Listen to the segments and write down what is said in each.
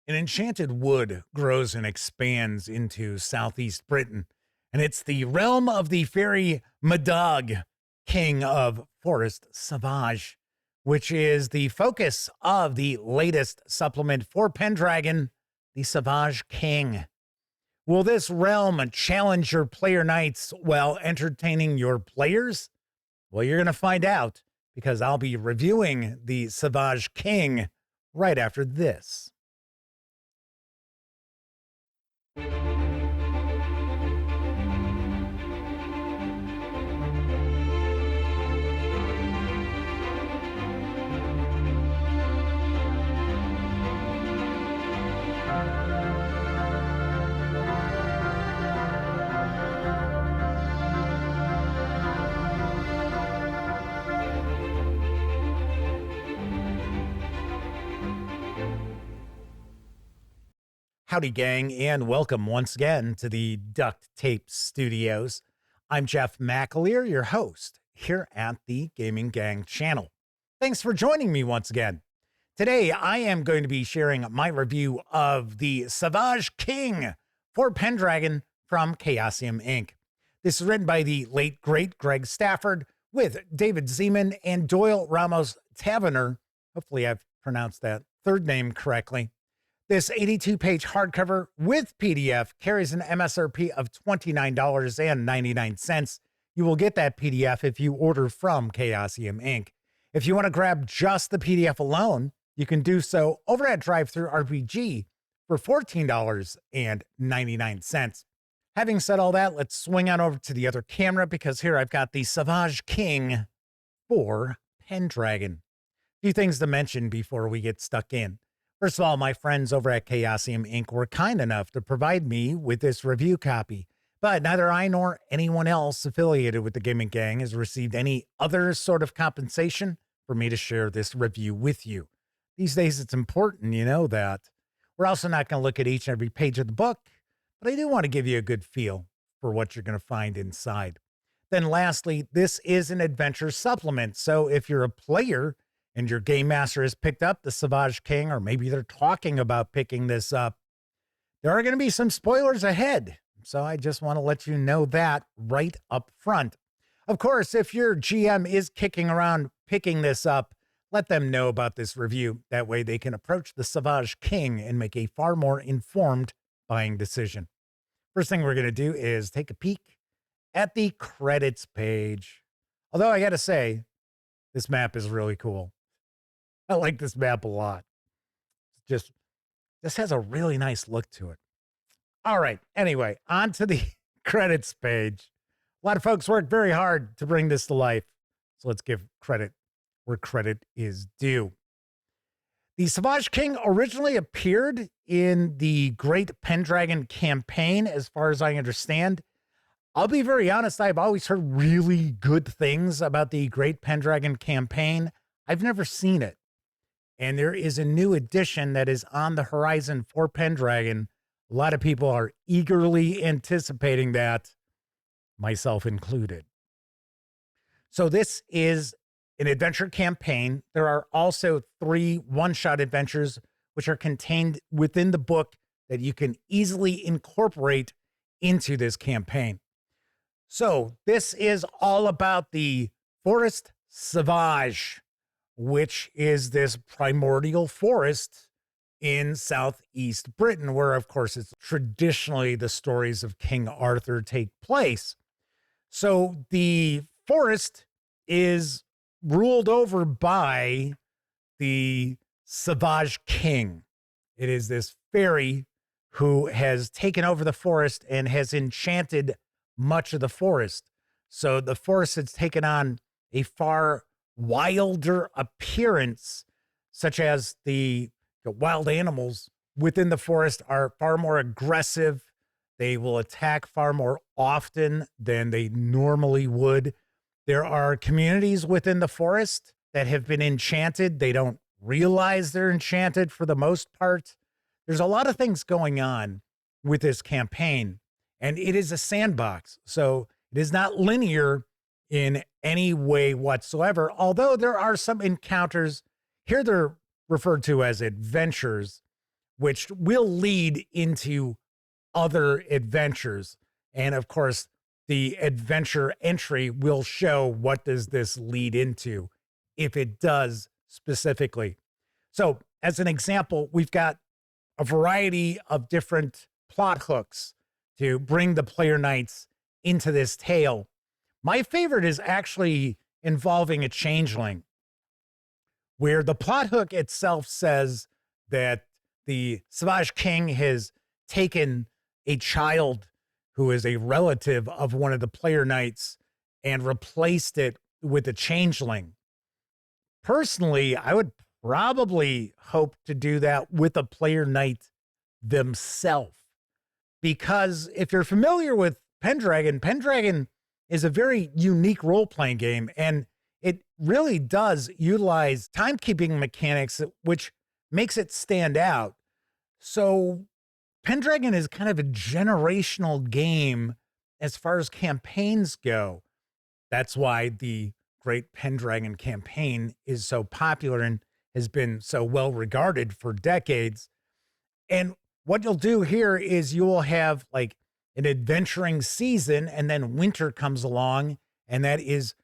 An enchanted wood grows and expands into southeast Britain, and it's the realm of the fairy Madog, king of Forest Sauvage, which is the focus of the latest supplement for Pendragon, the Sauvage King. Will this realm challenge your player nights while entertaining your players? Well, you're going to find out because I'll be reviewing the Sauvage King right after this. Howdy, gang, and welcome once again to the Duct Tape Studios. I'm Jeff McAleer, your host here at the Gaming Gang channel. Thanks for joining me once again. Today, I am going to be sharing my review of the Sauvage King for Pendragon from Chaosium Inc. This is written by the late, great Greg Stafford with David Zeman and Doyle Ramos Taverner. Hopefully I've pronounced that third name correctly. This 82-page hardcover with PDF carries an MSRP of $29.99. You will get that PDF if you order from Chaosium Inc. If you want to grab just the PDF alone, you can do so over at DriveThruRPG for $14.99. Having said all that, let's swing on over to the other camera because here I've got the Sauvage King for Pendragon. A few things to mention before we get stuck in. First of all, my friends over at Chaosium Inc. were kind enough to provide me with this review copy, but neither I nor anyone else affiliated with the Gaming Gang has received any other sort of compensation for me to share this review with you. These days, it's important, you know that. We're also not going to look at each and every page of the book, but I do want to give you a good feel for what you're going to find inside. Then lastly, this is an adventure supplement, so if you're a player and your game master has picked up the Sauvage King, or maybe they're talking about picking this up, there are going to be some spoilers ahead. So I just want to let you know that right up front. Of course, if your GM is kicking around picking this up, let them know about this review. That way they can approach the Sauvage King and make a far more informed buying decision. First thing we're going to do is take a peek at the credits page. Although I got to say, this map is really cool. I like this map a lot. This has a really nice look to it. All right. Anyway, on to the credits page. A lot of folks worked very hard to bring this to life. So let's give credit where credit is due. The Sauvage King originally appeared in the Great Pendragon campaign, as far as I understand. I'll be very honest, I've always heard really good things about the Great Pendragon campaign. I've never seen it. And there is a new edition that is on the horizon for Pendragon. A lot of people are eagerly anticipating that, myself included. So this is an adventure campaign. There are also 3 one-shot adventures which are contained within the book that you can easily incorporate into this campaign. So this is all about the Forest Sauvage, which is this primordial forest in southeast Britain, where, of course, it's traditionally the stories of King Arthur take place. So the forest is ruled over by the Sauvage King. It is this fairy who has taken over the forest and has enchanted much of the forest. So the forest has taken on a far wilder appearance, such as the wild animals within the forest are far more aggressive. They will attack far more often than they normally would. There are communities within the forest that have been enchanted. They don't realize they're enchanted for the most part. There's a lot of things going on with this campaign, and it is a sandbox. So it is not linear in any way whatsoever, although there are some encounters. Here they're referred to as adventures, which will lead into other adventures. And of course, the adventure entry will show what does this lead into, if it does specifically. So as an example, we've got a variety of different plot hooks to bring the player knights into this tale. My favorite is actually involving a changeling, where the plot hook itself says that the Sauvage King has taken a child who is a relative of one of the player knights and replaced it with a changeling. Personally, I would probably hope to do that with a player knight themselves, because if you're familiar with Pendragon, Pendragon is a very unique role-playing game, and it really does utilize timekeeping mechanics, which makes it stand out. So Pendragon is kind of a generational game as far as campaigns go. That's why the Great Pendragon campaign is so popular and has been so well regarded for decades. And what you'll do here is you will have like an adventuring season, and then winter comes along, and that is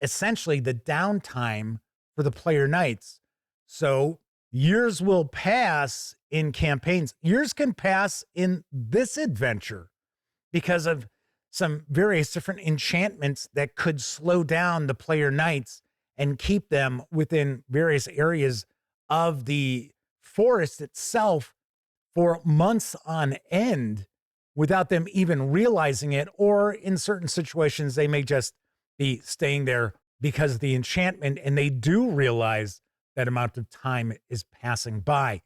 essentially the downtime for the player knights. So years will pass in campaigns. Years can pass in this adventure because of some various different enchantments that could slow down the player knights and keep them within various areas of the forest itself for months on end without them even realizing it. Or in certain situations, they may just be staying there because of the enchantment, and they do realize that amount of time is passing by.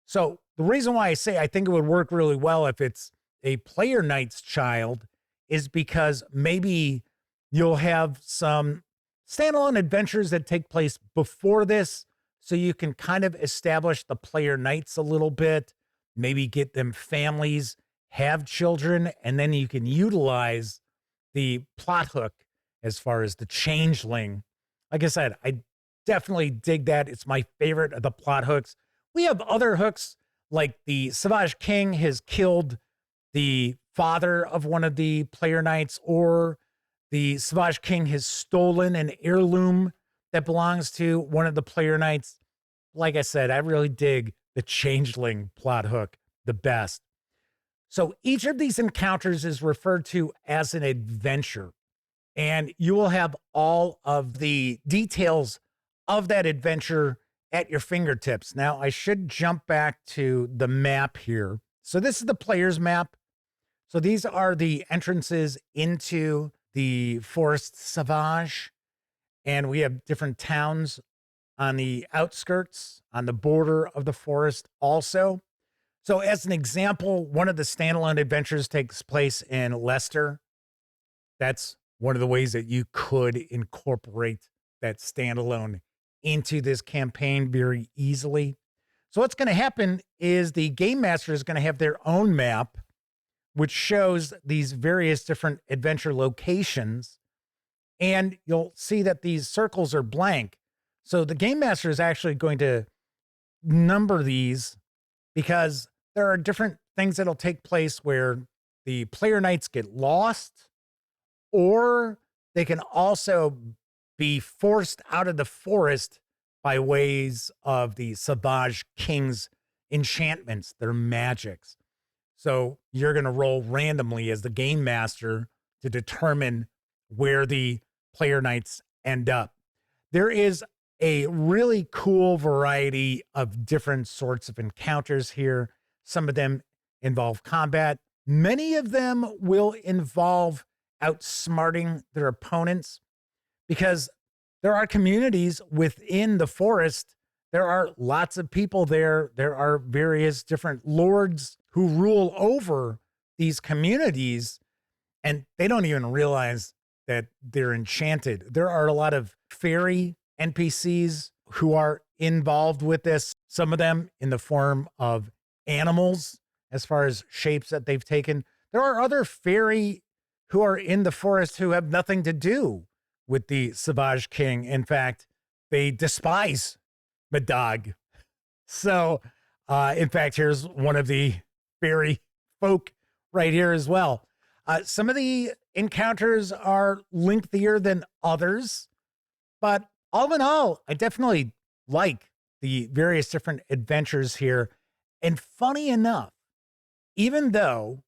So the reason why I say I think it would work really well if it's a player knight's child is because maybe you'll have some standalone adventures that take place before this, so you can kind of establish the player knights a little bit, maybe get them families, have children, and then you can utilize the plot hook as far as the changeling. Like I said, I definitely dig that. It's my favorite of the plot hooks. We have other hooks, like the Sauvage King has killed the father of one of the player knights, or the Sauvage King has stolen an heirloom that belongs to one of the player knights. Like I said, I really dig the changeling plot hook the best. So each of these encounters is referred to as an adventure, and you will have all of the details of that adventure at your fingertips. Now, I should jump back to the map here. So this is the player's map. So these are the entrances into the Forest Sauvage, and we have different towns on the outskirts, on the border of the forest also. So as an example, one of the standalone adventures takes place in Leicester. That's one of the ways that you could incorporate that standalone into this campaign very easily. So what's going to happen is the game master is going to have their own map, which shows these various different adventure locations. And you'll see that these circles are blank. So the game master is actually going to number these, because there are different things that'll take place where the player knights get lost, or they can also be forced out of the forest by ways of the Sauvage King's enchantments, their magics. So you're going to roll randomly as the game master to determine where the player knights end up. There is a really cool variety of different sorts of encounters here. Some of them involve combat. Many of them will involve outsmarting their opponents, because there are communities within the forest. There are lots of people there. There are various different lords who rule over these communities, and they don't even realize that they're enchanted. There are a lot of fairy NPCs who are involved with this, some of them in the form of animals as far as shapes that they've taken. There are other fairy who are in the forest who have nothing to do with the Sauvage King. In fact, they despise Madog. So In fact, here's one of the fairy folk right here as well. Some of the encounters are lengthier than others, but all in all, I definitely like the various different adventures here. And funny enough, even though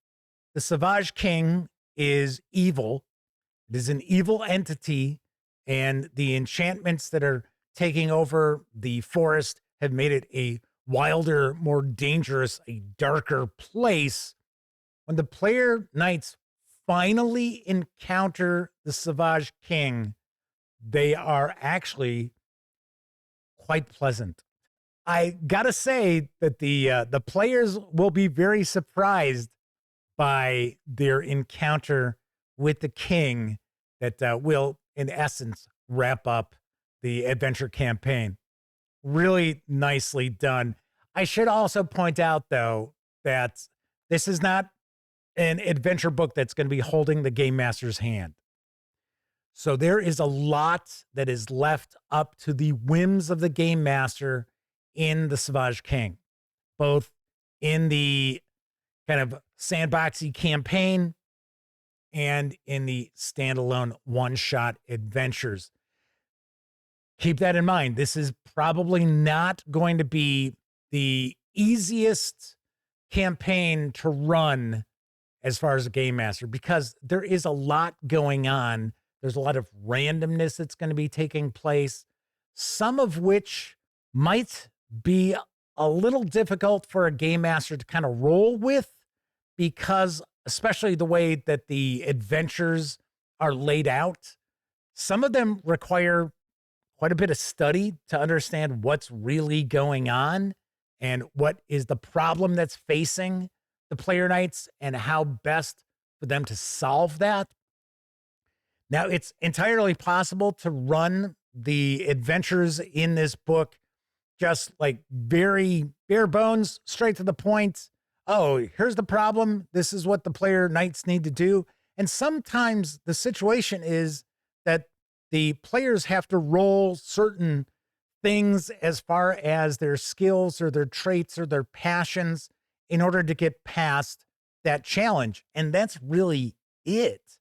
the Sauvage King is evil, it is an evil entity, and the enchantments that are taking over the forest have made it a wilder, more dangerous, a darker place. When the player knights finally encounter the Sauvage King, they are actually quite pleasant. I gotta say that the players will be very surprised by their encounter with the king that will, in essence, wrap up the adventure campaign. Really nicely done. I should also point out, though, that this is not an adventure book that's going to be holding the game master's hand. So there is a lot that is left up to the whims of the game master in the Sauvage King, both in the kind of sandboxy campaign and in the standalone one-shot adventures. Keep that in mind. This is probably not going to be the easiest campaign to run as far as a game master, because there is a lot going on. There's a lot of randomness that's going to be taking place, some of which might be a little difficult for a game master to kind of roll with, because especially the way that the adventures are laid out, some of them require quite a bit of study to understand what's really going on and what is the problem that's facing the player knights and how best for them to solve that. Now, it's entirely possible to run the adventures in this book just like very bare bones, straight to the point. Oh, here's the problem. This is what the player knights need to do. And sometimes the situation is that the players have to roll certain things as far as their skills or their traits or their passions in order to get past that challenge. And that's really it.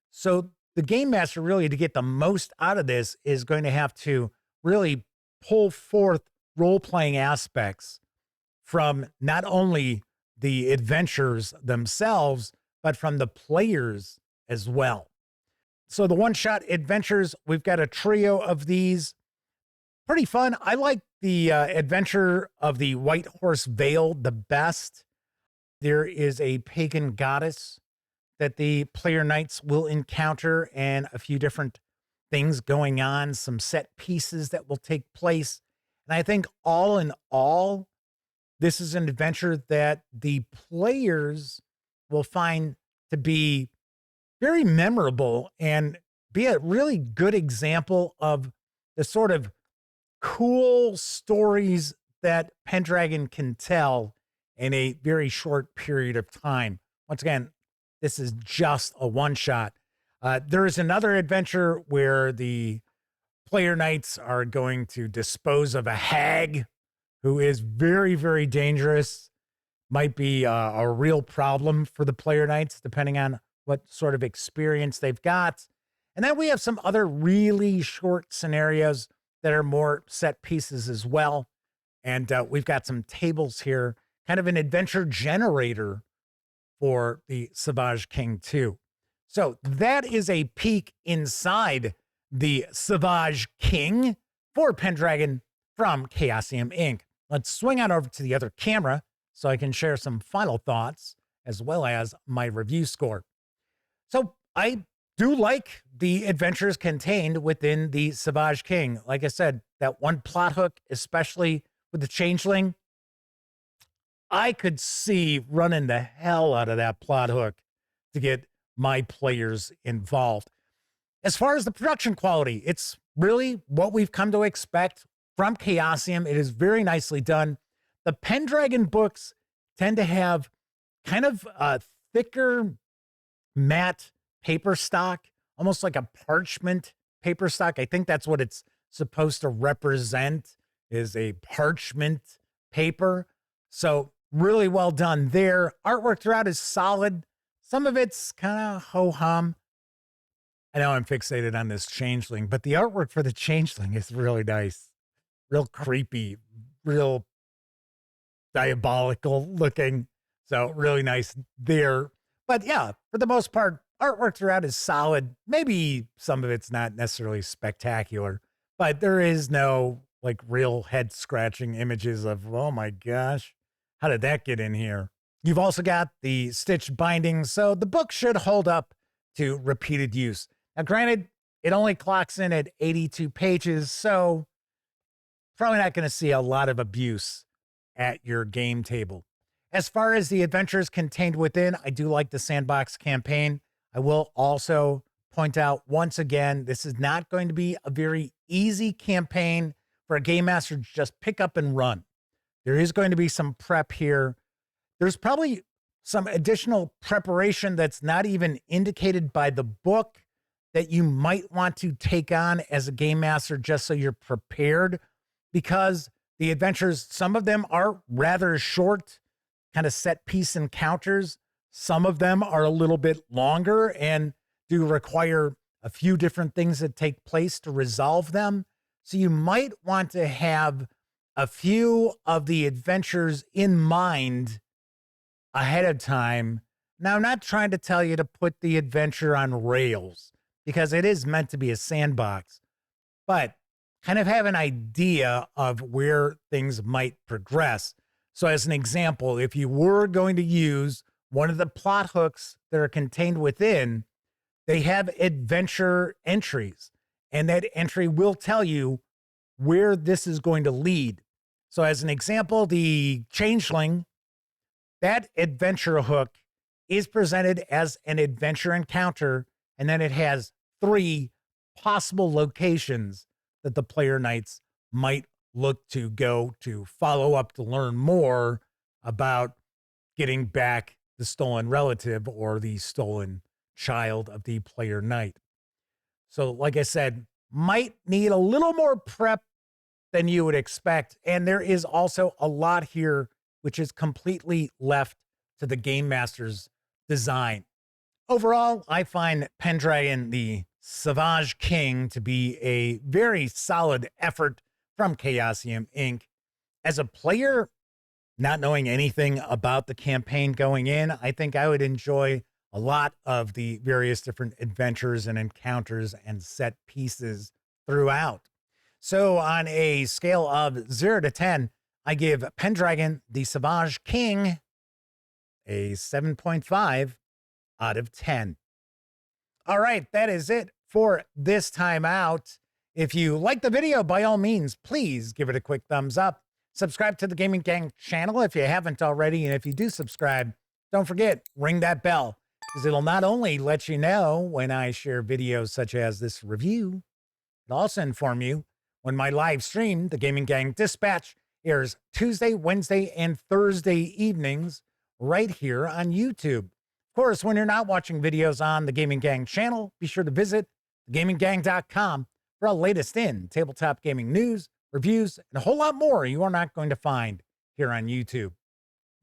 So the game master, really, to get the most out of this, is going to have to really pull forth role-playing aspects from not only the adventures themselves, but from the players as well. So the one-shot adventures, we've got a trio of these. Pretty fun. I like the adventure of the White Horse Vale the best. There is a pagan goddess that the player knights will encounter, and a few different things going on, some set pieces that will take place. And I think all in all, this is an adventure that the players will find to be very memorable and be a really good example of the sort of cool stories that Pendragon can tell in a very short period of time. Once again, this is just a one-shot. There is another adventure where the player knights are going to dispose of a hag who is very, very dangerous. Might be a real problem for the player knights, depending on what sort of experience they've got. And then we have some other really short scenarios that are more set pieces as well. And we've got some tables here, kind of an adventure generator for the Sauvage King too. So that is a peek inside the Sauvage King for Pendragon from Chaosium Inc. Let's swing on over to the other camera so I can share some final thoughts as well as my review score. So I do like the adventures contained within the Sauvage King. Like I said, that one plot hook, especially with the changeling, I could see running the hell out of that plot hook to get my players involved. As far as the production quality, it's really what we've come to expect from Chaosium. It is very nicely done. The Pendragon books tend to have kind of a thicker matte paper stock, almost like a parchment paper stock. I think that's what it's supposed to represent, is a parchment paper. So really well done there. Artwork throughout is solid. Some of it's kind of ho-hum. I know I'm fixated on this changeling, but the artwork for the changeling is really nice. Real creepy, real diabolical looking. So really nice there. But yeah, for the most part, artwork throughout is solid. Maybe some of it's not necessarily spectacular, but there is no like real head scratching images of, oh my gosh, how did that get in here? You've also got the stitched binding, so the book should hold up to repeated use. Now, granted, it only clocks in at 82 pages, so probably not going to see a lot of abuse at your game table. As far as the adventures contained within, I do like the sandbox campaign. I will also point out once again, this is not going to be a very easy campaign for a game master to just pick up and run. There is going to be some prep here. There's probably some additional preparation that's not even indicated by the book that you might want to take on as a game master just so you're prepared, because the adventures, some of them are rather short, kind of set piece encounters. Some of them are a little bit longer and do require a few different things that take place to resolve them. So you might want to have a few of the adventures in mind ahead of time. Now, I'm not trying to tell you to put the adventure on rails because it is meant to be a sandbox, but kind of have an idea of where things might progress. So as an example, if you were going to use one of the plot hooks that are contained within, they have adventure entries, and that entry will tell you where this is going to lead. So as an example, the changeling, that adventure hook is presented as an adventure encounter, and then it has 3 possible locations that the player knights might look to go to follow up to learn more about getting back the stolen relative or the stolen child of the player knight. So like I said, might need a little more prep than you would expect. And there is also a lot here which is completely left to the game master's design. Overall, I find Pendragon, the Sauvage King, to be a very solid effort from Chaosium Inc. As a player, not knowing anything about the campaign going in, I think I would enjoy a lot of the various different adventures and encounters and set pieces throughout. So on a scale of 0 to 10, I give Pendragon, the Sauvage King, a 7.5 out of 10. All right, that is it for this time out. If you like the video, by all means, please give it a quick thumbs up. Subscribe to the Gaming Gang channel if you haven't already. And if you do subscribe, don't forget, ring that bell, because it'll not only let you know when I share videos such as this review, it'll also inform you when my live stream, the Gaming Gang Dispatch, airs Tuesday, Wednesday, and Thursday evenings right here on YouTube. Of course, when you're not watching videos on the Gaming Gang channel, be sure to visit thegaminggang.com for all latest in tabletop gaming news, reviews, and a whole lot more you are not going to find here on YouTube.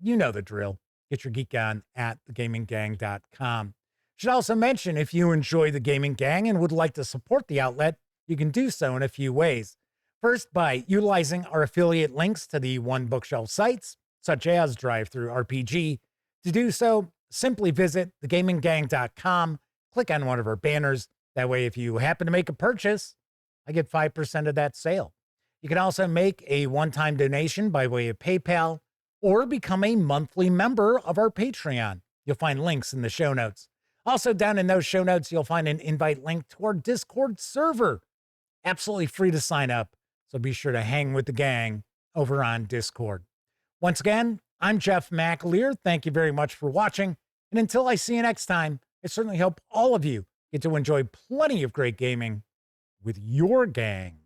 You know the drill. Get your geek on at thegaminggang.com. Should also mention, if you enjoy the Gaming Gang and would like to support the outlet, you can do so in a few ways. First, by utilizing our affiliate links to the One Bookshelf sites, such as DriveThruRPG. To do so, simply visit thegaminggang.com, click on one of our banners. That way, if you happen to make a purchase, I get 5% of that sale. You can also make a one-time donation by way of PayPal or become a monthly member of our Patreon. You'll find links in the show notes. Also, down in those show notes, you'll find an invite link to our Discord server. Absolutely free to sign up, so be sure to hang with the gang over on Discord. Once again, I'm Jeff McAleer. Thank you very much for watching. And until I see you next time, I certainly hope all of you get to enjoy plenty of great gaming with your gang.